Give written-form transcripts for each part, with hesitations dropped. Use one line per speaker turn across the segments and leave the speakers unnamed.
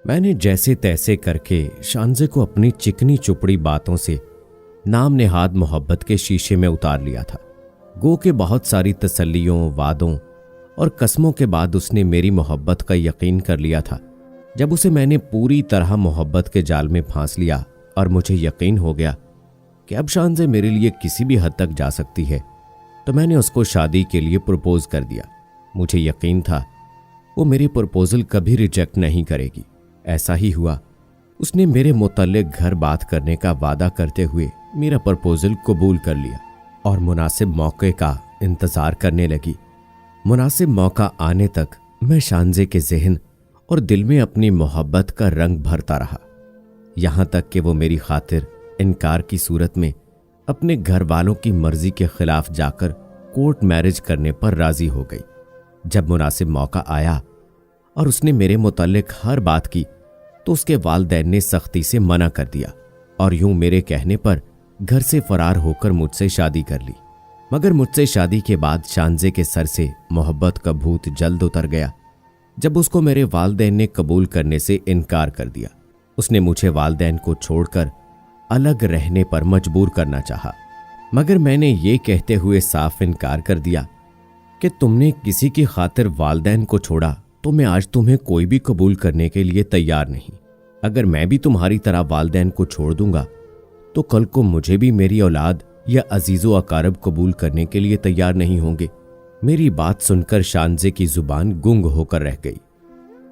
मैंने जैसे तैसे करके शानजे को अपनी चिकनी चुपड़ी बातों से नाम नेहाद मोहब्बत के शीशे में उतार लिया था। गो के बहुत सारी तसल्लियों, वादों और कस्मों के बाद उसने मेरी मोहब्बत का यकीन कर लिया था। जब उसे मैंने पूरी तरह मोहब्बत के जाल में फांस लिया और मुझे यकीन हो गया कि अब शानजे मेरे लिए किसी भी हद तक जा सकती है, तो मैंने उसको शादी के लिए प्रपोज कर दिया। मुझे यकीन था वो मेरी प्रपोजल कभी रिजेक्ट नहीं करेगी। ऐसा ही हुआ। उसने मेरे मुतल्लिक घर बात करने का वादा करते हुए मेरा प्रपोजल कबूल कर लिया और मुनासिब मौके का इंतजार करने लगी। मुनासिब मौका आने तक मैं शानजे के ज़हन और दिल में अपनी मोहब्बत का रंग भरता रहा, यहां तक कि वो मेरी खातिर इनकार की सूरत में अपने घर वालों की मर्जी के खिलाफ जाकर कोर्ट मैरिज करने पर राजी हो गई। जब मुनासिब मौका आया और उसने मेरे मुतल्लिक हर बात की, तो उसके वालिदैन ने सख्ती से मना कर दिया और यूं मेरे कहने पर घर से फरार होकर मुझसे शादी कर ली। मगर मुझसे शादी के बाद शानजे के सर से मोहब्बत का भूत जल्द उतर गया जब उसको मेरे वालिदैन ने कबूल करने से इनकार कर दिया। उसने मुझे वालिदैन को छोड़कर अलग रहने पर मजबूर करना चाहा, मगर मैंने ये कहते हुए साफ इनकार कर दिया कि तुमने किसी की खातिर वालिदैन को छोड़ा तो मैं आज तुम्हें कोई भी कबूल करने के लिए तैयार नहीं। अगर मैं भी तुम्हारी तरह वालिदैन को छोड़ दूंगा तो कल को मुझे भी मेरी औलाद या अजीजो अकारब कबूल करने के लिए तैयार नहीं होंगे। मेरी बात सुनकर शानजे की जुबान गुंग होकर रह गई।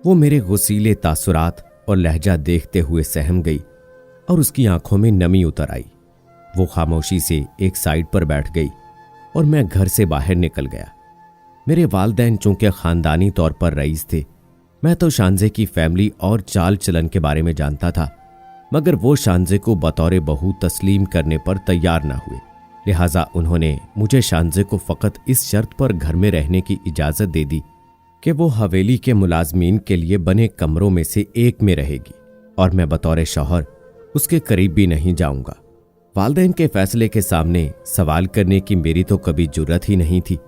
वो मेरे गुस्सीले तासुरात और लहजा देखते हुए सहम गई और उसकी आंखों में नमी उतर आई। वो खामोशी से एक साइड पर बैठ गई और मैं घर से बाहर निकल गया। मेरे वालिदैन चूंकि खानदानी तौर पर रईस थे, मैं तो शानजे की फैमिली और चाल चलन के बारे में जानता था, मगर वो शानजे को बतौर बहू तस्लीम करने पर तैयार ना हुए। लिहाजा उन्होंने मुझे शानजे को फ़कत इस शर्त पर घर में रहने की इजाज़त दे दी कि वो हवेली के मुलाजमीन के लिए बने कमरों में से एक में रहेगी और मैं बतौर शौहर उसके करीब भी नहीं जाऊंगा। वालिदैन के फैसले के सामने सवाल करने की मेरी तो कभी जुर्रत ही नहीं थी।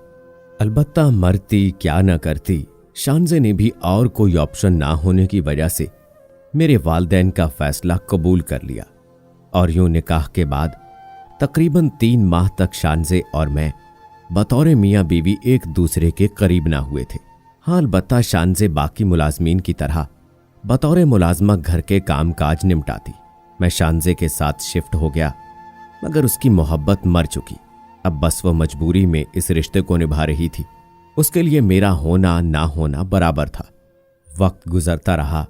अलबत्ता मरती क्या न करती, शानजे ने भी और कोई ऑप्शन ना होने की वजह से मेरे वालिदैन का फैसला कबूल कर लिया और यूं निकाह के बाद तकरीबन 3 माह तक शानजे और मैं बतौर मियाँ बीवी एक दूसरे के करीब ना हुए थे। हाँ, अलबत्ता शानजे बाकी मुलाजमीन की तरह बतौर मुलाजमा घर के काम काज निपटाती। मैं शानजे के साथ शिफ्ट हो गया, मगर उसकी मोहब्बत मर चुकी। अब बस वो मजबूरी में इस रिश्ते को निभा रही थी। उसके लिए मेरा होना ना होना बराबर था। वक्त गुजरता रहा,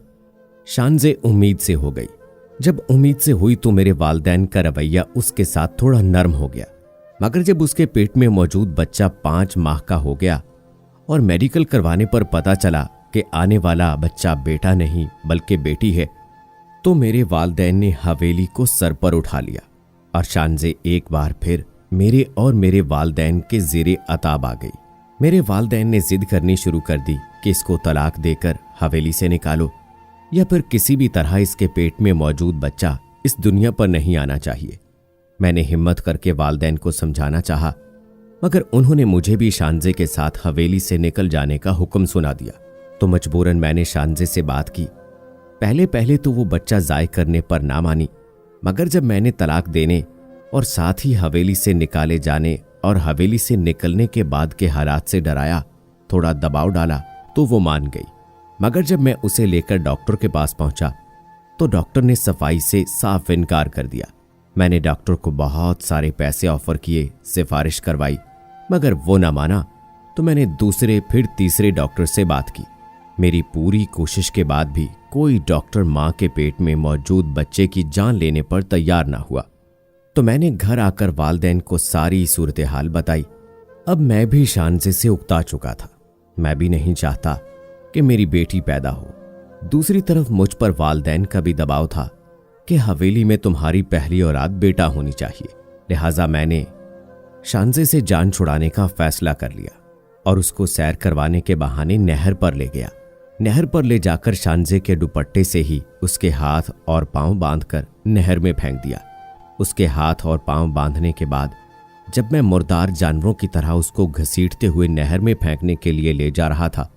शानजे उम्मीद से हो गई। जब उम्मीद से हुई तो मेरे वालिदैन का रवैया उसके साथ थोड़ा नरम हो गया, मगर जब उसके पेट में मौजूद बच्चा 5 माह का हो गया और मेडिकल करवाने पर पता चला कि आने वाला बच्चा बेटा नहीं बल्कि बेटी है, तो मेरे वालिदैन ने हवेली को सर पर उठा लिया और शानजे एक बार फिर मेरे और मेरे वालिदैन के ज़ेरे अताब आ गई। मेरे वालिदैन ने जिद करनी शुरू कर दी कि इसको तलाक देकर हवेली से निकालो या फिर किसी भी तरह इसके पेट में मौजूद बच्चा इस दुनिया पर नहीं आना चाहिए। मैंने हिम्मत करके वालिदैन को समझाना चाहा, मगर उन्होंने मुझे भी शानजे के साथ हवेली से निकल जाने का हुक्म सुना दिया। तो मजबूरन मैंने शानजे से बात की। पहले पहले तो वो बच्चा ज़ाय करने पर ना मानी, मगर जब मैंने तलाक देने और साथ ही हवेली से निकाले जाने और हवेली से निकलने के बाद के हालात से डराया, थोड़ा दबाव डाला, तो वो मान गई। मगर जब मैं उसे लेकर डॉक्टर के पास पहुंचा तो डॉक्टर ने सफाई से साफ इनकार कर दिया। मैंने डॉक्टर को बहुत सारे पैसे ऑफर किए, सिफारिश करवाई, मगर वो ना माना। तो मैंने दूसरे फिर तीसरे डॉक्टर से बात की। मेरी पूरी कोशिश के बाद भी कोई डॉक्टर मां के पेट में मौजूद बच्चे की जान लेने पर तैयार ना हुआ। तो मैंने घर आकर वालिदैन को सारी सूरत हाल बताई। अब मैं भी शानजे से उकता चुका था। मैं भी नहीं चाहता कि मेरी बेटी पैदा हो। दूसरी तरफ मुझ पर वालिदैन का भी दबाव था कि हवेली में तुम्हारी पहली औलाद बेटा होनी चाहिए। लिहाजा मैंने शानजे से जान छुड़ाने का फैसला कर लिया और उसको सैर करवाने के बहाने नहर पर ले गया। नहर पर ले जाकर शानजे के दुपट्टे से ही उसके हाथ और पांव बांधकर नहर में फेंक दिया। उसके हाथ और पांव बांधने के बाद जब मैं मुर्दार जानवरों की तरह उसको घसीटते हुए नहर में फेंकने के लिए ले जा रहा था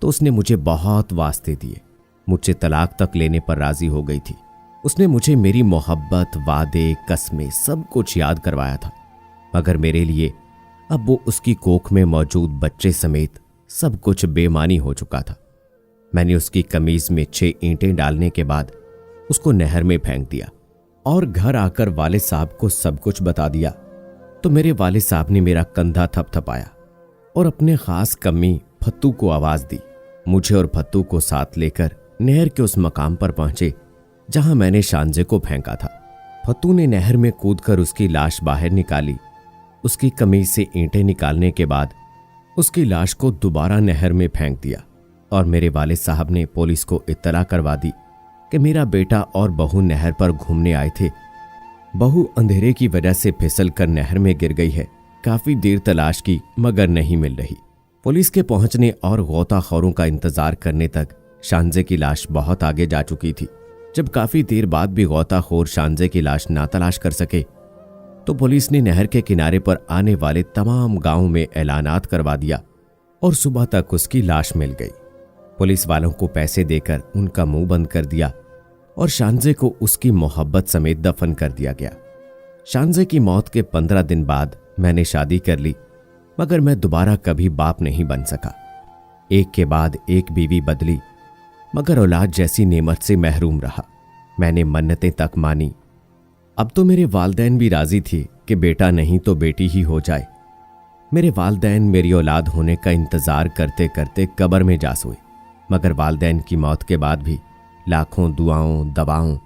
तो उसने मुझे बहुत वास्ते दिए, मुझसे तलाक तक लेने पर राजी हो गई थी। उसने मुझे मेरी मोहब्बत, वादे, कस्में सब कुछ याद करवाया था, मगर मेरे लिए अब वो उसकी कोख में मौजूद बच्चे समेत सब कुछ बेमानी हो चुका था। मैंने उसकी कमीज में 6 ईंटें डालने के बाद उसको नहर में फेंक दिया और घर आकर वालिद साहब को सब कुछ बता दिया तो मेरे वालिद साहब ने मेरा कंधा थपथपाया और अपने खास कमी फत्तू को आवाज दी। मुझे और फत्तू को साथ लेकर नहर के उस मकाम पर पहुंचे जहां मैंने शांजे को फेंका था। फत्तू ने नहर में कूदकर उसकी लाश बाहर निकाली। उसकी कमीज से ईंटें निकालने के बाद उसकी लाश को दोबारा नहर में फेंक दिया और मेरे वालिद साहब ने पुलिस को इत्तला करवा दी कि मेरा बेटा और बहू नहर पर घूमने आए थे। बहू अंधेरे की वजह से फिसल कर नहर में गिर गई है। काफी देर तलाश की मगर नहीं मिल रही। पुलिस के पहुंचने और गोताखोरों का इंतजार करने तक शांजे की लाश बहुत आगे जा चुकी थी। जब काफी देर बाद भी गोताखोर शांजे की लाश ना तलाश कर सके तो पुलिस ने नहर के किनारे पर आने वाले तमाम गांवों में ऐलानात करवा दिया और सुबह तक उसकी लाश मिल गई। पुलिस वालों को पैसे देकर उनका मुंह बंद कर दिया और शांजे को उसकी मोहब्बत समेत दफन कर दिया गया। शांजे की मौत के 15 दिन बाद मैंने शादी कर ली, मगर मैं दोबारा कभी बाप नहीं बन सका। एक के बाद एक बीवी बदली, मगर औलाद जैसी नेमत से महरूम रहा। मैंने मन्नतें तक मानी। अब तो मेरे वालदैन भी राजी थे कि बेटा नहीं तो बेटी ही हो जाए। मेरे वालदैन मेरी औलाद होने का इंतजार करते करते कब्र में जा सोए, मगर वालदैन की मौत के बाद भी लाखों दुआओं, दवाओं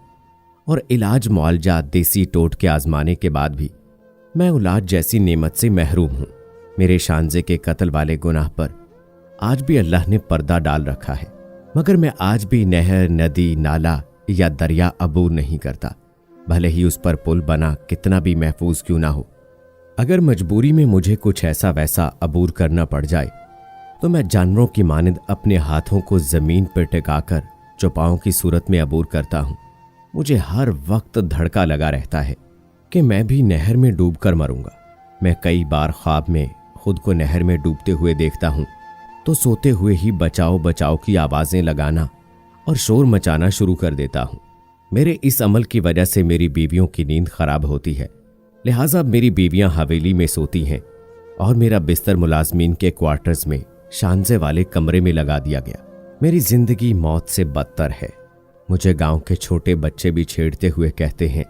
और इलाज मुआलजा, देसी टोटके आजमाने के बाद भी मैं औलाद जैसी नेमत से महरूम हूं। मेरे शांजे के कत्ल वाले गुनाह पर आज भी अल्लाह ने पर्दा डाल रखा है, मगर मैं आज भी नहर, नदी, नाला या दरिया अबूर नहीं करता, भले ही उस पर पुल बना कितना भी महफूज क्यों ना हो। अगर मजबूरी में मुझे कुछ ऐसा वैसा अबूर करना पड़ जाए तो मैं जानवरों की मानंद अपने हाथों को जमीन पर टिकाकर चौपाओं की सूरत में अबूर करता हूं। मुझे हर वक्त धड़का लगा रहता है कि मैं भी नहर में डूबकर मरूंगा। मैं कई बार ख्वाब में खुद को नहर में डूबते हुए देखता हूं तो सोते हुए ही बचाओ बचाओ की आवाजें लगाना और शोर मचाना शुरू कर देता हूं। मेरे इस अमल की वजह से मेरी बीवियों की नींद खराब होती है, लिहाजा मेरी बीवियां हवेली में सोती हैं और मेरा बिस्तर मुलाजमीन के क्वार्टर्स में शांजे वाले कमरे में लगा दिया गया। मेरी जिंदगी मौत से बदतर है। मुझे गांव के छोटे बच्चे भी छेड़ते हुए कहते हैं,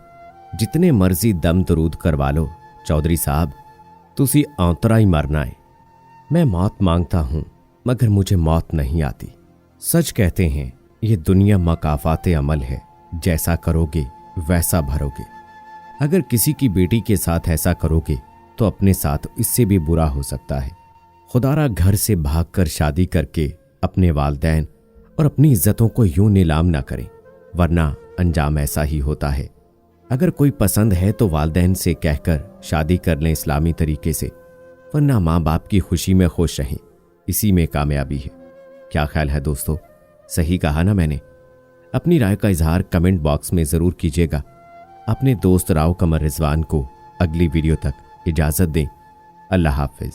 जितने मर्जी दम दरूद करवा लो चौधरी साहब, तुसी औतरा ही मरना है। मैं मौत मांगता हूं मगर मुझे मौत नहीं आती। सच कहते हैं ये दुनिया मकाफाते अमल है, जैसा करोगे वैसा भरोगे। अगर किसी की बेटी के साथ ऐसा करोगे तो अपने साथ इससे भी बुरा हो सकता है। खुदारा घर से भागकर शादी करके अपने वालदैन और अपनी इज्जतों को यूं नीलाम ना करें, वरना अंजाम ऐसा ही होता है। अगर कोई पसंद है तो वालदैन से कहकर शादी कर लें इस्लामी तरीके से, वरना माँ बाप की खुशी में खुश रहें, इसी में कामयाबी है। क्या ख्याल है दोस्तों, सही कहा ना मैंने? अपनी राय का इजहार कमेंट बॉक्स में जरूर कीजिएगा। अपने दोस्त राव कमर रिजवान को अगली वीडियो तक इजाजत दें। अल्लाह हाफिज।